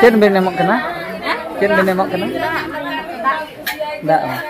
Chen bên em mọc cái ná. Chen bên em mọc cái ná. Đã.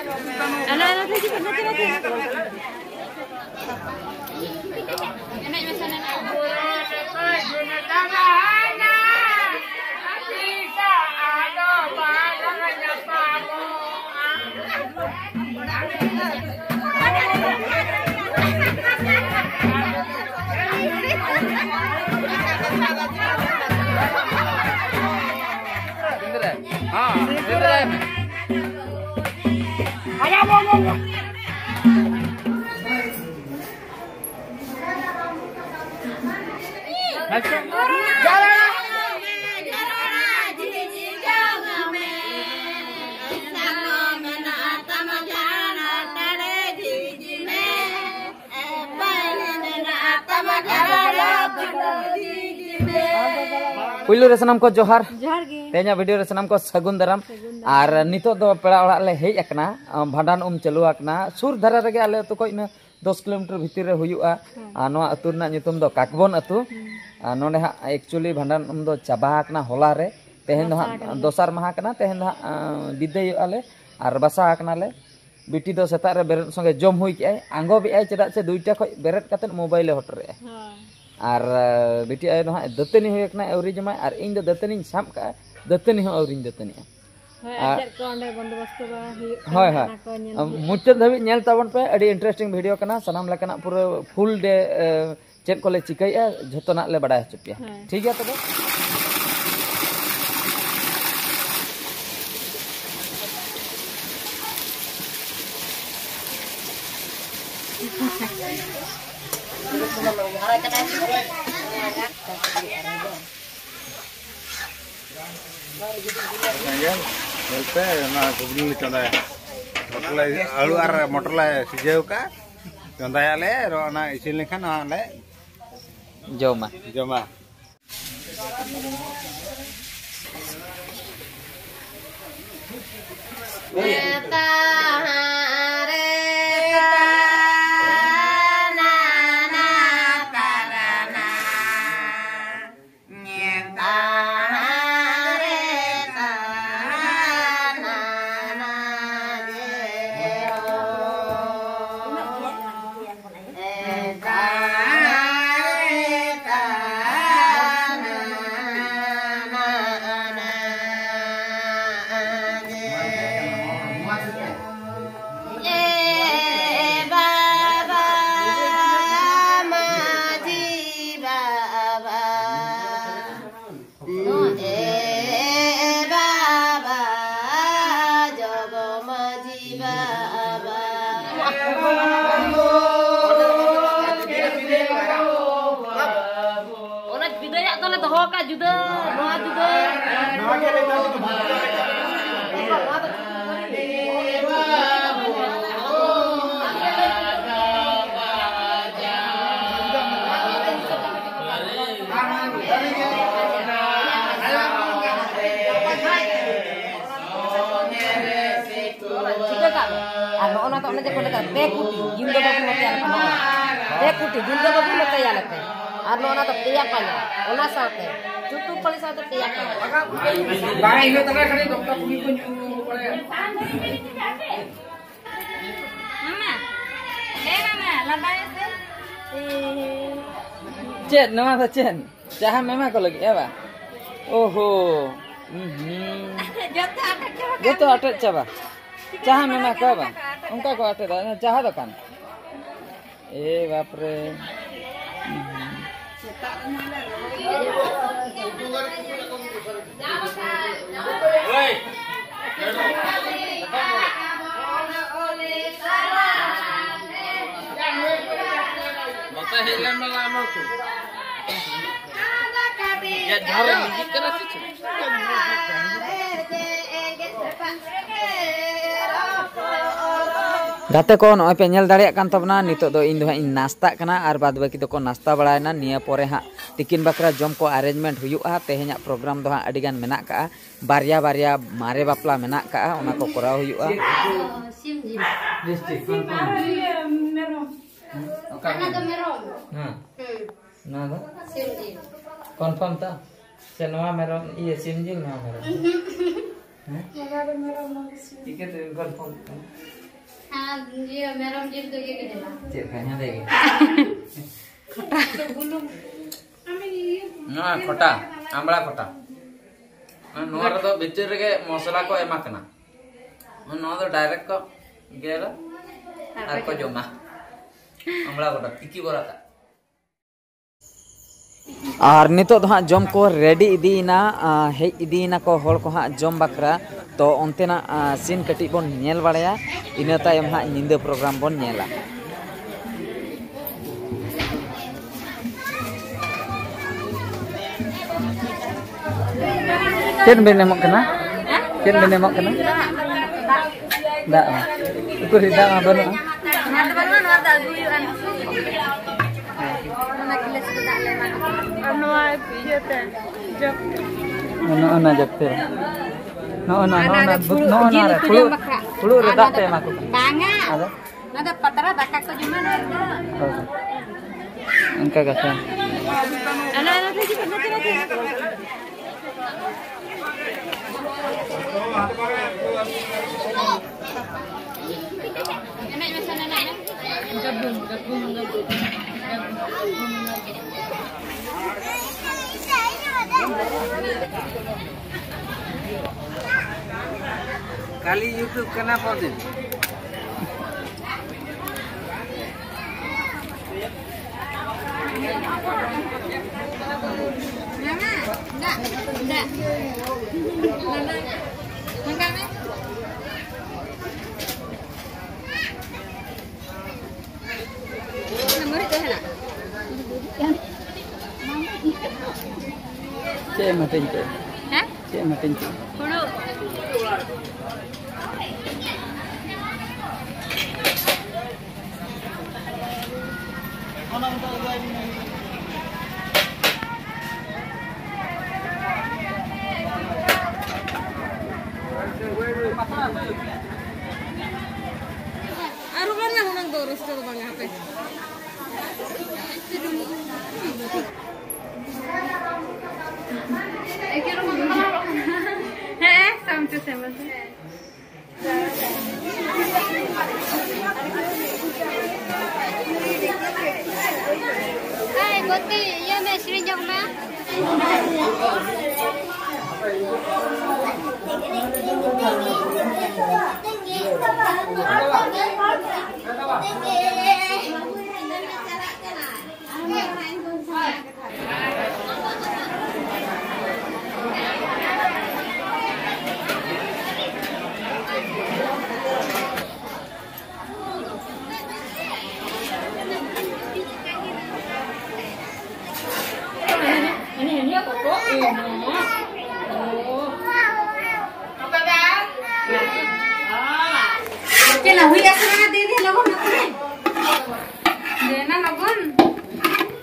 Puilu resanam ko johar. Tehnya video resanam ko sagun daram. Ar nito do pera orak le hej akna bhandan chalu akna sur dhara rege ale atu ko ina 10 kilometer bhitir re huyu'a. Noa atu rena nyutum do Kakbon atu. Nonde ha actually bhandan do chaba akna hola re. Tehen do dosar maha kana tehen do bidai ale ar basa akna le. Biti do setak re beret songe jom hui ki ai anggo bi ai chedak se duita khoi beret katen mobile hotor re. Ar biti ay no ha datani hoy akna auri jama ar ing do datani sam ka datani ho auri datani hoy hoy muchad dhabi nyel tabon pe adi interesting video kana sanam lekana pura full day chet kole chikai a jhotona le badai chupia thik gaya tobe Helpe na kubni chonda alu ar motor la sijau ka chonda ale ro na isin lekhan ale joma Ano to na ko daga bekuti jindo babu mate ala kana bekuti jindo babu mate ala te ano na to tiya pala ona saate chutu pali saate tiya pala bai ino tara khani dokta puni ko pare mama mama lambai se chen nama tha chen jaha mama ko lagi ya ba oho joto atat chaba चाहा में मैं कब उनका को आते था चाहा दुकान बाप रे Gate ko no pe nyel dareyak kan tabna nito do in do in nasta kana ar bad baki do ko nasta baraina niya pore ha tikin bakra jom ko arrangement huyu'a tehenya program do ha adigan menak ka barya mare bapla menak ka ona ko korau huyu'a district confirm ta Se noa merom iya sim jing noa merom. Tiket tu kau phone. हाँ ये मेरा gym तो ये किधर है? Cek kayaknya deh. Noa kota, ambla kota. Noa itu bicara ke masalah ko emak kena. Noa itu direct ko gila. Aku jomah. Ambla kota, tiki borata. और नितो तो हाँ जम को रेडी इदीना हेज इदीना को होल को हाँ जम बकरा तो अंतेना सीन कटी बन नेल बाड़या इना तायम हाँ निंदा प्रोग्राम बन नेला चेन बेने मक कना चेन बेने मक कना दा उको दा बनु Nona jepte. Nona pulu redak te maku. Banga. Ada? Nada patara dakak ko cuma ada. Angka kasa. Ana nanti. Enak macam mana? Gabung. Kali YouTube kenapa din? Enggak. Enggak. Nomor itu enak. Cek matin cek. Hah? Cek matin cek. Puluh. Aruman lang nang doros ko bang hape. Sampai sama. Hai, Boti, ya mesri jong ma. Ini apa kok? Apa bang? Kena huya sana deh logon aku nih. Dena logon.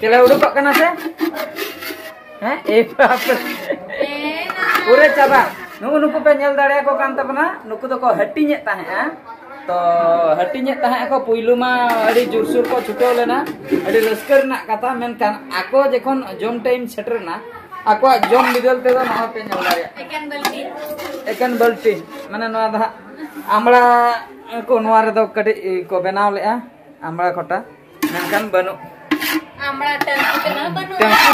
Kela udah kok kena se? Hah? Apa? Ure coba. Nuku penyel dare ko kan tapna. Nuku to ko hatinya tahe तो हटिने तहां को पुइलु मा अड़ी जुरसुर को छुटो लेना अड़ी रस्कर ना कथा मेनकान आको जखन जम टाइम सेटर ना आको जम बिदल ते ना पे नेल दारे एकान बल्टी माने नवा दा आमड़ा को नवा रे दो कटी को बनाव लेआ आमड़ा खोटा मेनकान बनु आमड़ा टेम्पू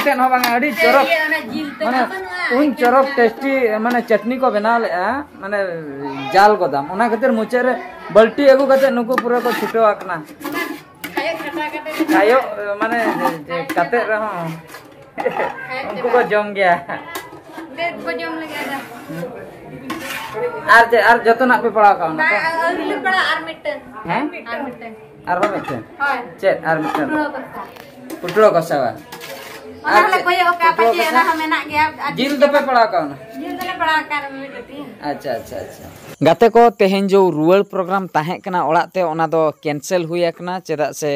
टेन हो बांगा अड़ी चरक माने उन चरक टेस्टी माने चटनी को बनाव लेआ माने जाल को दाम ओना खातिर मुचे रे बल्टी एगु कते नुकु पूरा को छुटो आकना खायो माने कते रहो उनको को जम गया दे को जम लगे आर जतो ना पे पड़ा का ना और पड़ा आर मिटन हैं आर मिटन आर मिटन हां चेत आर मिटन पुटलो कसावा और ले कोई ओका पचे ना हमें ना गया जिल तो पे पड़ा का ना जिल तो पड़ा कर मिटती अच्छा गाते को तेहेन जो रुअल प्रोग्राम ताहे कना ओड़ाते ओना दो कैंसिल हुई एकना चेदा से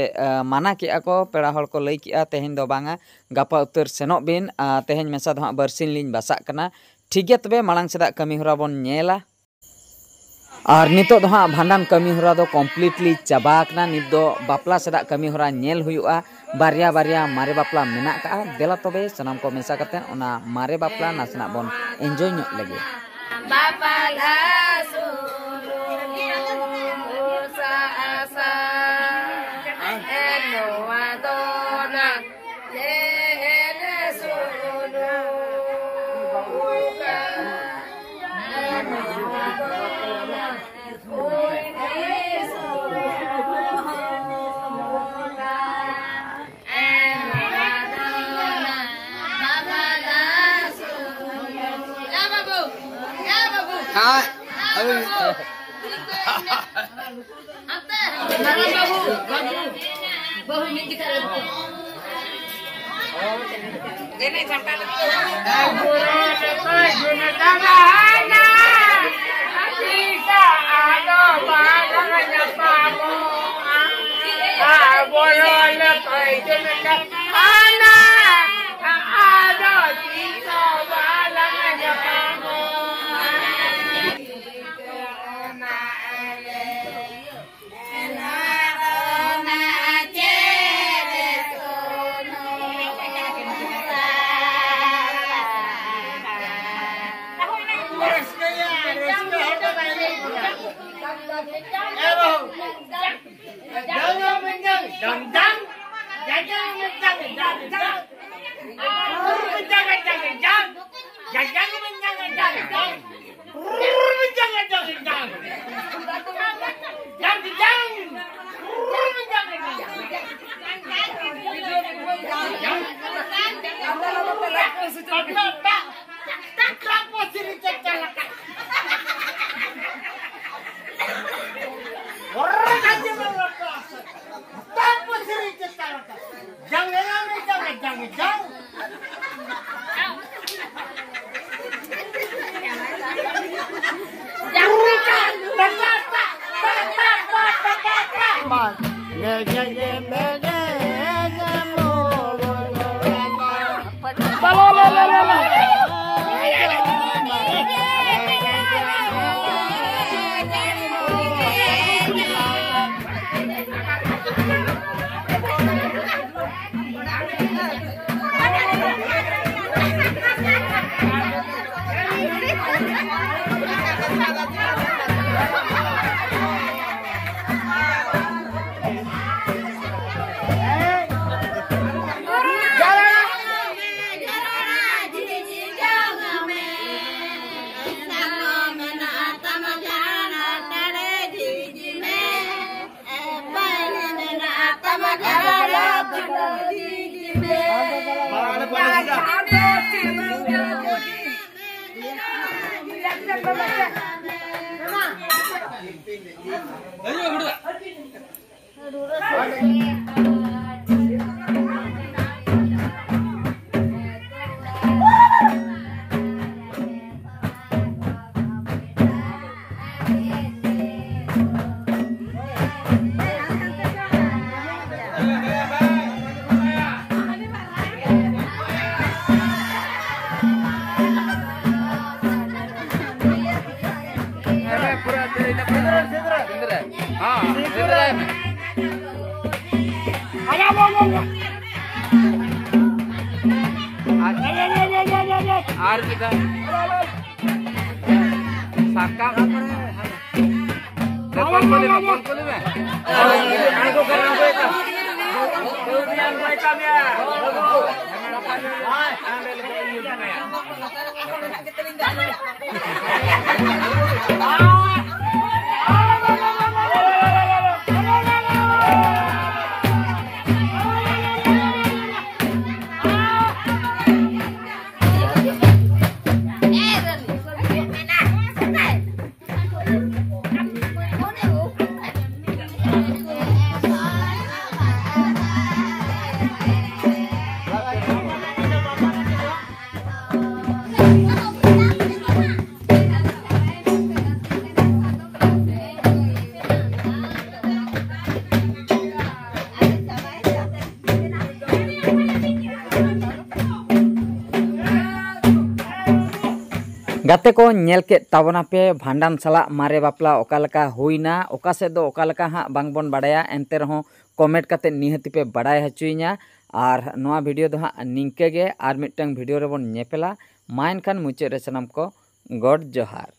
माना के को पेड़ा हड़ को लई किया तेहेन दो बांगा गापा उतर सेनो बिन तेहेन मेसा दो बरसिन लिन बासा कना ठीक है तबे मांग सेदा कमी हरा बन नेला और नितो दो भांडान कमी हरा दो कम्प्लीटली चाबा कना नित दो बापला सेदा कमी हरा नेल हुयुआ बारिया बारिया मारे बापला मेना का देला तबे सनाम को मेसा कते ओना मारे बापला नासना बोन एंजॉय ᱧᱚᱜ लगे are kita sakang telepon boleh में aku करना पड़ेगा kemudian mereka ya गाते को नेल के ताबना पे भांडान सला मारे बापला ओकालका हुईना ओका से दो ओकालका हाँ बांगबन बाड़ाया एंते रहो कमेंट करते निहाती पे बड़ाय हचुइᱧा और नोआ वीडियो दो हाँ निंके गे और मिटंग वीडियो रे बोन नेपेला मा एनखान मुचाद रे सानाम को गॉड जोहार।